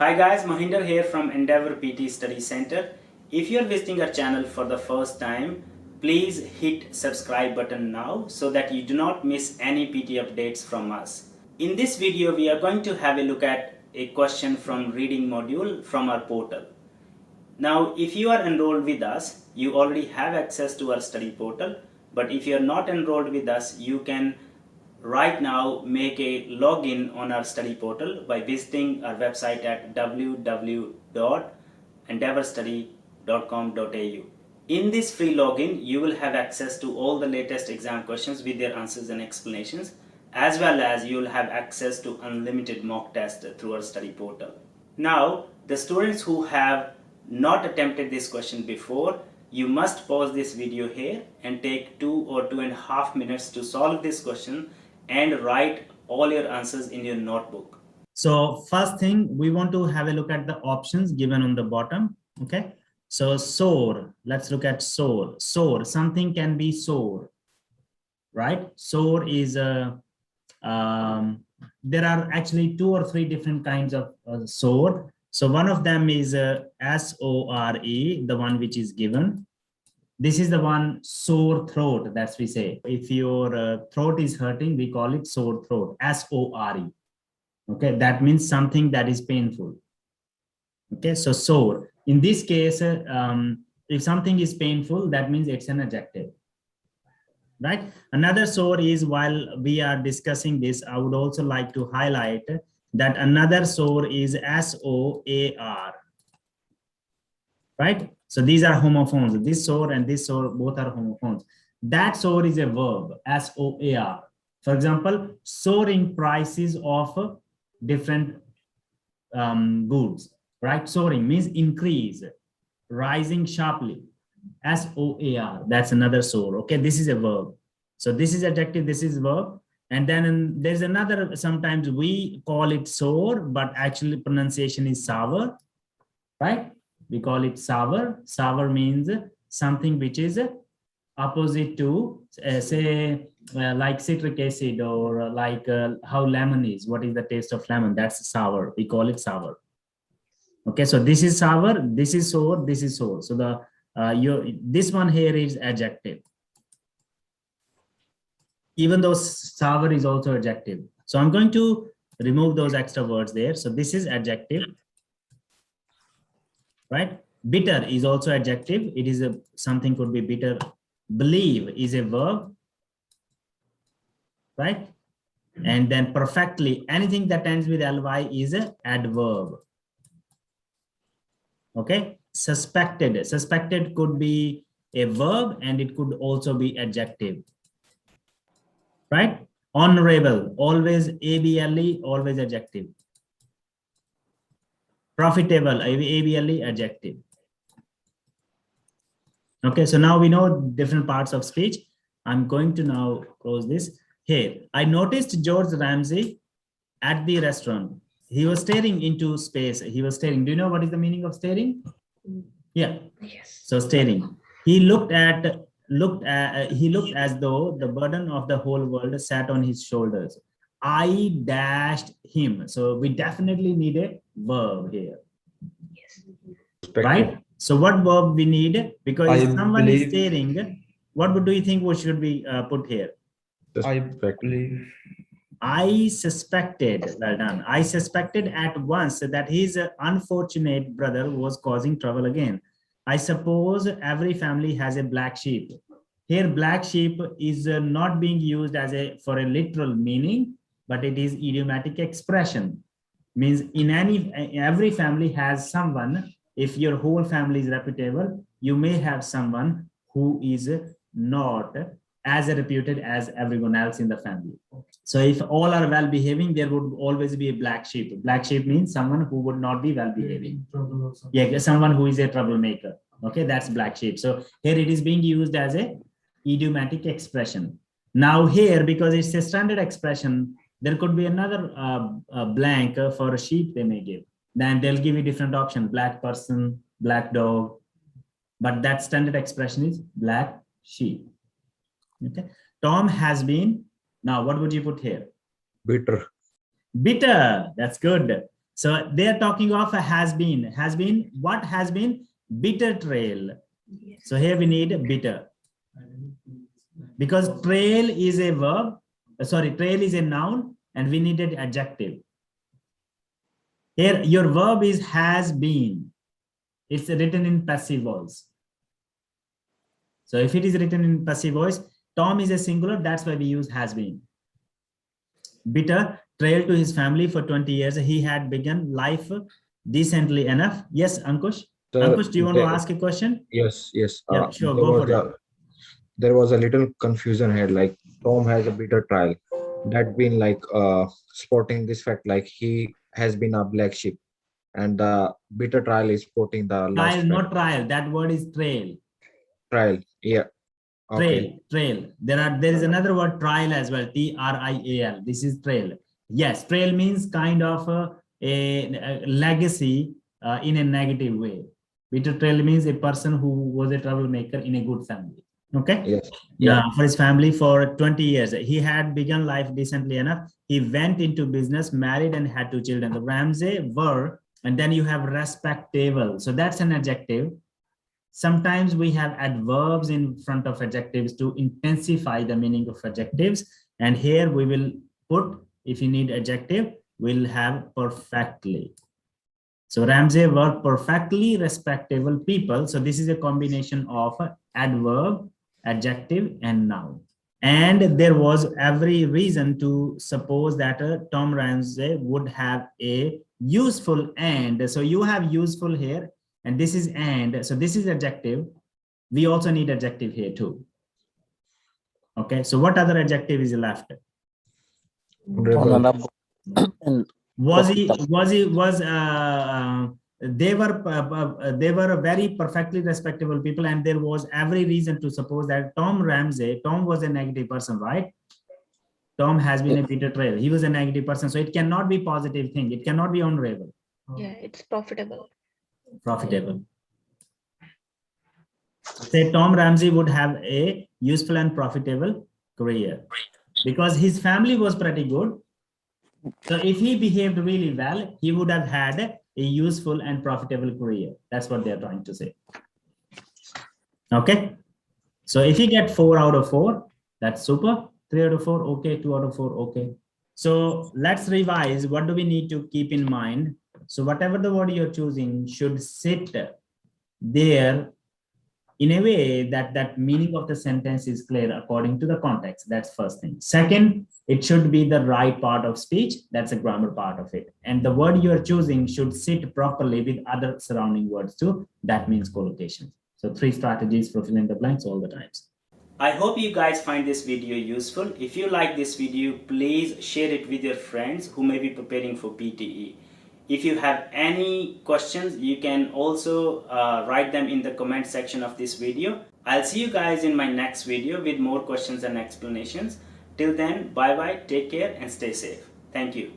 Hi guys, Mohinder here from Endeavour PTE Study Center. If you are visiting our channel for the first time, please hit subscribe button now so that you do not miss any PT updates from us. In this video, we are going to have a look at a question from reading module from our portal. Now, if you are enrolled with us, you already have access to our study portal. But if you are not enrolled with us, you can right now make a login on our study portal by visiting our website at www.endeavourstudy.com.au. In this free login, you will have access to all the latest exam questions with their answers and explanations, as well as you will have access to unlimited mock tests through our study portal. Now, the students who have not attempted this question before, you must pause this video here and take 2 or 2.5 minutes to solve this question and write all your answers in your notebook. So first thing, we want to have a look at the options given on the bottom. Okay. So sore, let's look at sore. Sore, something can be sore, right? Sore is there are actually 2 or 3 different kinds of sore. So one of them is S-O-R-E, the one which is given. This is the one sore throat, that's we say. If your throat is hurting, we call it sore throat, S-O-R-E. Okay, that means something that is painful. Okay, so sore. In this case, if something is painful, that means it's an adjective. Right? Another sore is, while we are discussing this, I would also like to highlight that another sore is S-O-A-R. Right? So these are homophones. This sore and this sore, both are homophones. That sore is a verb, S-O-A-R. For example, soaring prices of different goods. Right? Soaring means increase, rising sharply. S-O-A-R, that's another sore. Okay, this is a verb. So this is adjective, this is verb. And then there's another, sometimes we call it sore, but actually pronunciation is sour, right? We call it sour. Sour means something which is opposite to, like citric acid, or like how lemon is. What is the taste of lemon? That's sour. We call it sour. Okay, so this is sour, this is sour, this is sour. So the this one here is adjective, even though sour is also adjective. So I'm going to remove those extra words there. So this is adjective, right? Bitter is also adjective. It is something could be bitter. Believe is a verb, right? And then perfectly, anything that ends with ly is an adverb. Okay. Suspected could be a verb and it could also be adjective, right? Honorable, always able, always adjective. Profitable, able, adjective. Okay, so now we know different parts of speech. I'm going to now close this. Here, I noticed George Ramsay at the restaurant. He was staring into space. He was staring. Do you know what is the meaning of staring? Yeah. Yes. So staring. He looked as though the burden of the whole world sat on his shoulders. I dashed him. So we definitely need a verb here. Yes. Right? So what verb we need? Because if someone is staring, what do you think what should be put here? I suspected, well done. I suspected at once that his unfortunate brother was causing trouble again. I suppose every family has a black sheep. Here, black sheep is not being used as for a literal meaning, but it is idiomatic expression. Means in every family has someone. If your whole family is reputable, you may have someone who is not as reputed as everyone else in the family. So if all are well behaving, there would always be a black sheep. Black sheep means someone who would not be well behaving. Yeah, someone who is a troublemaker. Okay, that's black sheep. So here it is being used as a idiomatic expression. Now here, because it's a standard expression, there could be another blank for a sheep they may give. Then they'll give you different options: black person, black dog. But that standard expression is black sheep. Okay. Tom has been. Now, what would you put here? Bitter. Bitter. That's good. So they are talking of a has been. Has been, what has been? Bitter trail. So here we need bitter. Because trail is a verb, trail is a noun, and we needed adjective. Here, your verb is has been. It's written in passive voice. So if it is written in passive voice, Tom is a singular, that's why we use has been. Bitter trail to his family for 20 years. He had begun life decently enough. Yes, Ankush? Ankush, do you want to ask a question? Yes, yes. Yeah, sure, go for it. There was a little confusion here. Like Tom has a bitter trial. That been like sporting this fact, like he has been a black sheep, and the bitter trial is sporting the last Trial, fact. not trial. That word is trail. Trial. Yeah. Okay. Trail. There is another word trial as well. TRIAL. This is trail. Yes, trail means kind of a legacy in a negative way. Bitter trail means a person who was a troublemaker in a good family. Okay. Yes. Yeah. For his family for 20 years. He had begun life decently enough. He went into business, married, and had 2 children. The Ramsey were, and then you have respectable. So that's an adjective. Sometimes we have adverbs in front of adjectives to intensify the meaning of adjectives. And here we will put, if you need adjective, we'll have perfectly. So Ramsey were perfectly respectable people. So this is a combination of adverb, adjective, and noun. And there was every reason to suppose that Tom Ramsey would have a useful and. So you have useful here, and this is and. So this is adjective. We also need adjective here too. Okay, so what other adjective is left? Honorable. They were very perfectly respectable people, and there was every reason to suppose that Tom was a negative person, right? Tom has been a bitter trail. He was a negative person, so it cannot be positive thing. It cannot be honorable. Yeah, it's profitable. Profitable. Say Tom Ramsey would have a useful and profitable career because his family was pretty good. So if he behaved really well, he would have had a useful and profitable career. That's what they're trying to say. Okay. So if you get 4 out of 4, that's super. 3 out of 4, okay. 2 out of 4, okay. So let's revise. What do we need to keep in mind? So whatever the word you're choosing should sit there in a way that that meaning of the sentence is clear according to the context. That's first thing. Second, it should be the right part of speech. That's a grammar part of it. And the word you are choosing should sit properly with other surrounding words too. That means collocation. So 3 strategies for filling the blanks all the times. I hope you guys find this video useful. If you like this video, please share it with your friends who may be preparing for PTE. If you have any questions, you can also write them in the comment section of this video. I'll see you guys in my next video with more questions and explanations. Till then, bye bye, take care and stay safe. Thank you.